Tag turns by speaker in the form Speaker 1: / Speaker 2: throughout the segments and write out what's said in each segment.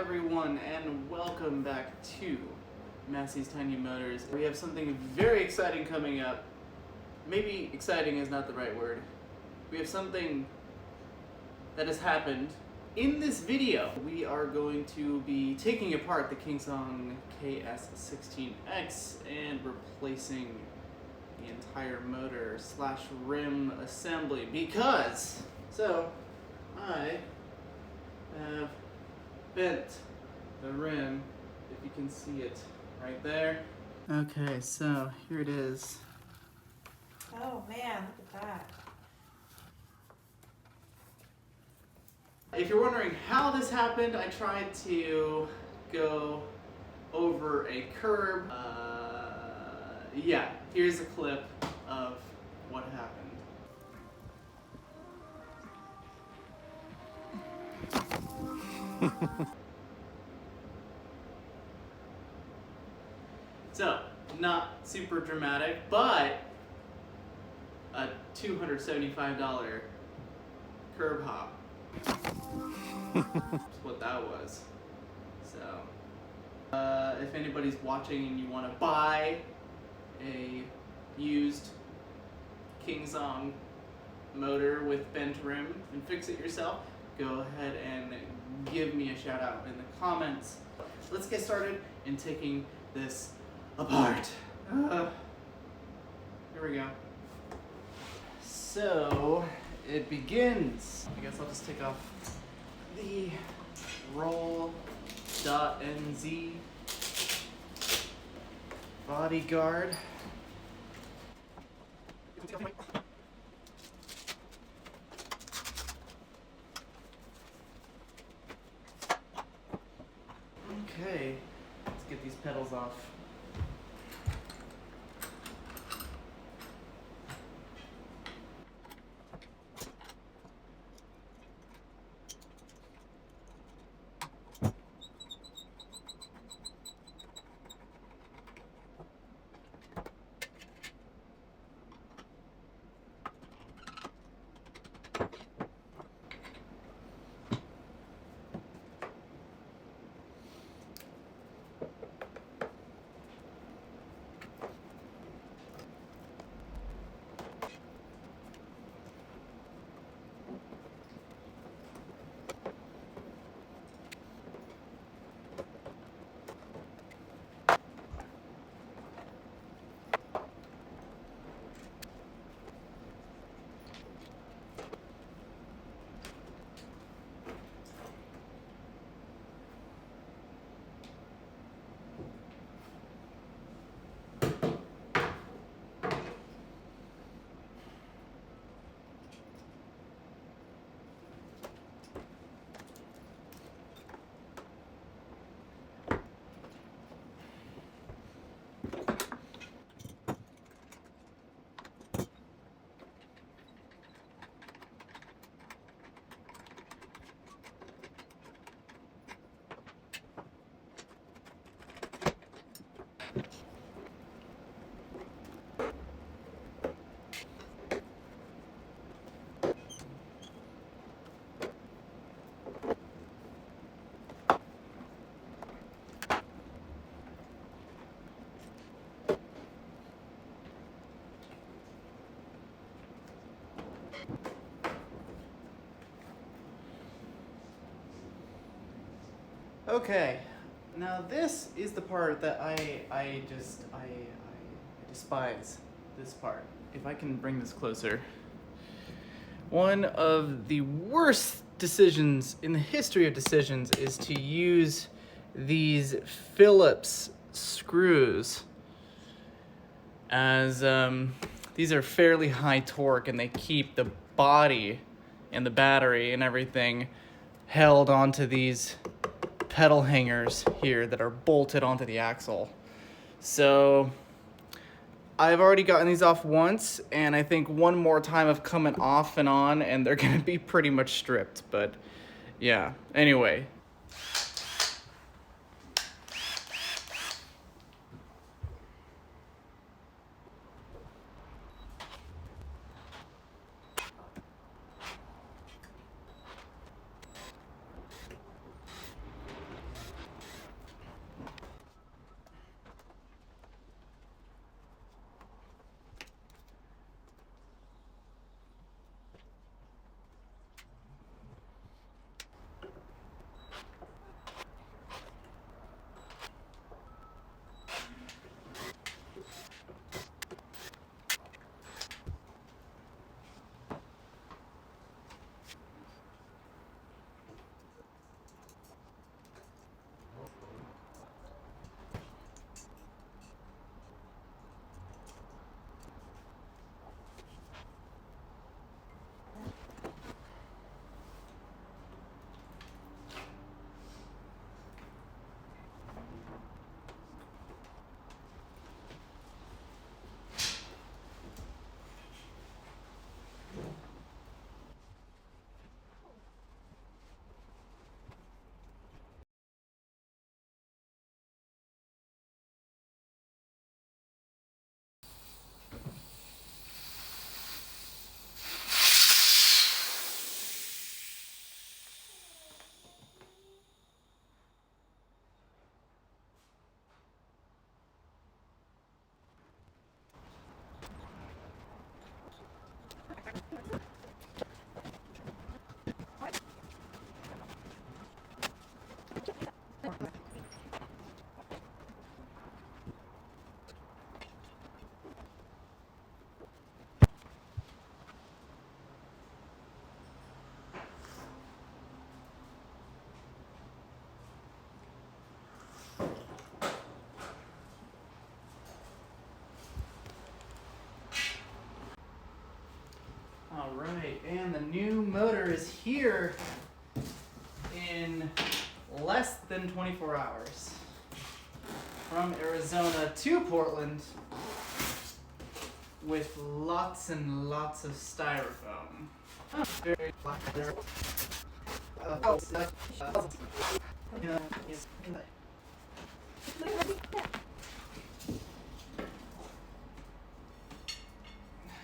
Speaker 1: everyone, and welcome back to Massey's Tiny Motors. We have something very exciting coming up. Maybe exciting is not the right word. We have something that has happened in this video. We are going to be taking apart the Kingsong KS16X and replacing the entire motor slash rim assembly because I have bent the rim, if you can see it right there. Okay, so here it is.
Speaker 2: Oh man, look at that.
Speaker 1: If you're wondering how this happened, I tried to go over a curb. Yeah, here's a clip of what happened. So, not super dramatic, but a $275 curb hop. That's what that was. So, if anybody's watching and you want to buy a used Kingsong motor with bent rim and fix it yourself, go ahead and give me a shout out in the comments. Let's get started in taking this apart. Here we go. So it begins. I guess I'll just take off the roll.nz bodyguard. Okay, let's get these pedals off. Okay, now this is the part that I despise, this part. If I can bring this closer. One of the worst decisions in the history of decisions is to use these Phillips screws as these are fairly high torque and they keep the body and the battery and everything held onto these pedal hangers here that are bolted onto the axle. So I've already gotten these off once, and I think one more time of coming off and on, and they're gonna be pretty much stripped, but yeah, anyway. right, and the new motor is here in less than 24 hours. From Arizona to Portland with lots and lots of styrofoam. Very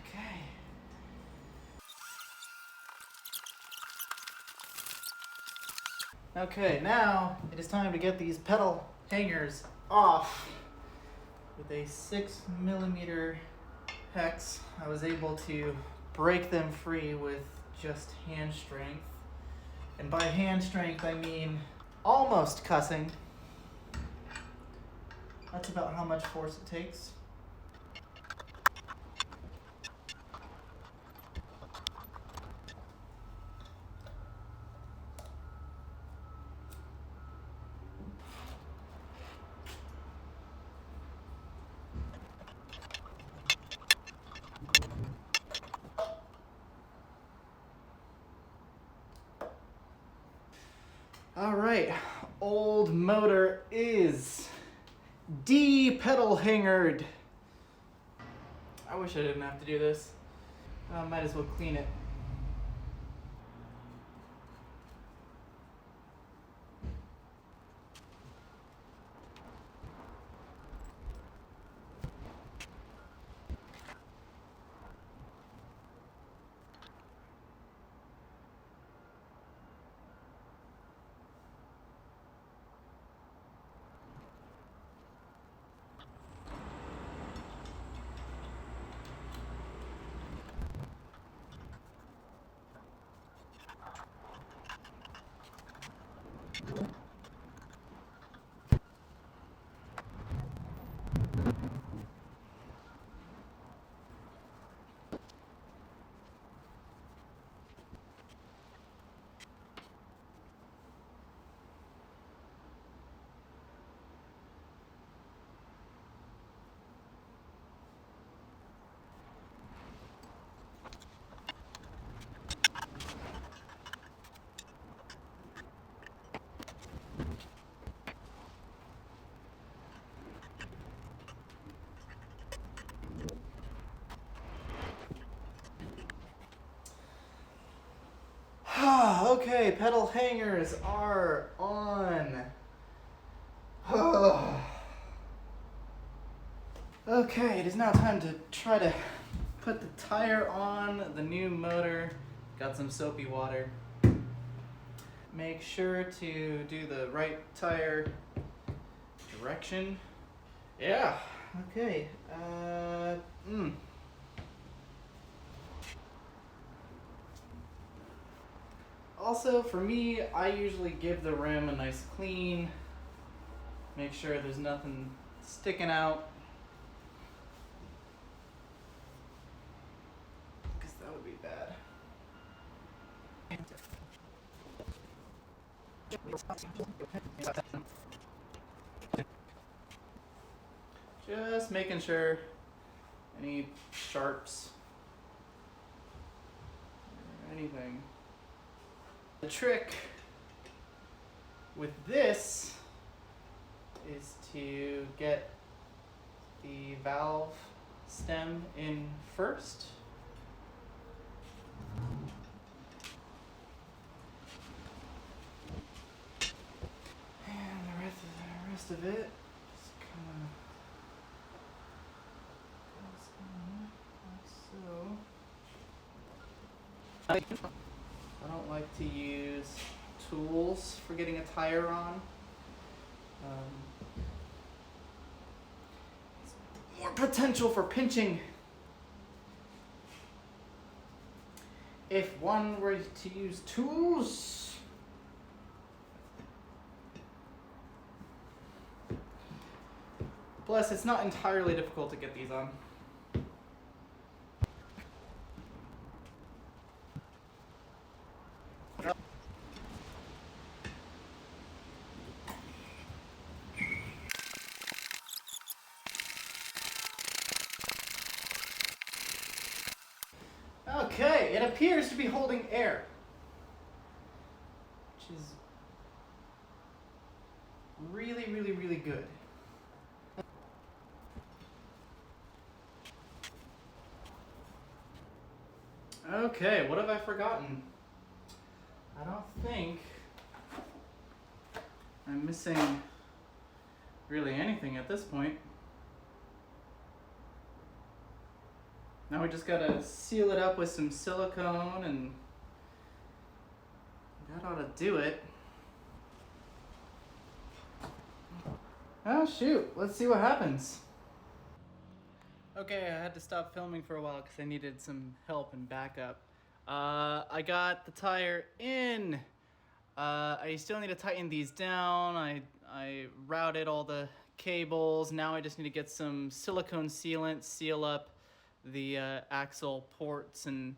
Speaker 1: Okay. Okay, now it is time to get these pedal hangers off. With a 6mm hex, I was able to break them free with just hand strength. And by hand strength, I mean almost cussing. That's about how much force it takes. All right, old motor is de-pedal hangered. I wish I didn't have to do this. I might as well clean it. Okay, pedal hangers are on. Okay, it is now time to try to put the tire on the new motor. Got some soapy water. Make sure to do the right tire direction. Yeah, okay. Also, for me, I usually give the rim a nice clean. Make sure there's nothing sticking out. Because that would be bad. Just making sure any sharps or anything. The trick with this is to get the valve stem in first. And the rest of it just kind of goes in like so. I don't like to use tools for getting a tire on. It's more potential for pinching if one were to use tools. Plus, it's not entirely difficult to get these on. Okay, it appears to be holding air, which is really, really, really good. Okay, what have I forgotten? I don't think I'm missing really anything at this point. Now we just gotta seal it up with some silicone and that ought to do it. Oh shoot, let's see what happens. Okay, I had to stop filming for a while because I needed some help and backup. I got the tire in. I still need to tighten these down. I routed all the cables. Now I just need to get some silicone sealant, seal up the axle ports and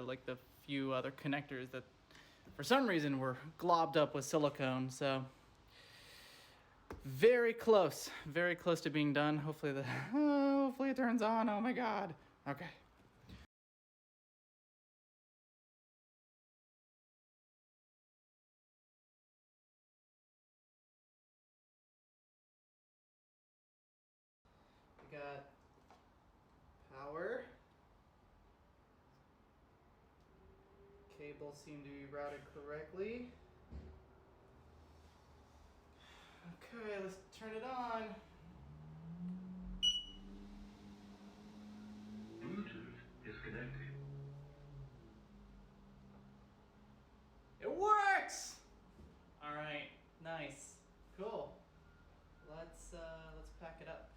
Speaker 1: like the few other connectors that for some reason were globbed up with silicone. So very close to being done. Hopefully hopefully it turns on. Oh my god. Okay. We got power. Cables seem to be routed correctly. Okay, let's turn it on.
Speaker 3: Bluetooth is connected.
Speaker 1: It works! All right, nice, cool. Let's pack it up.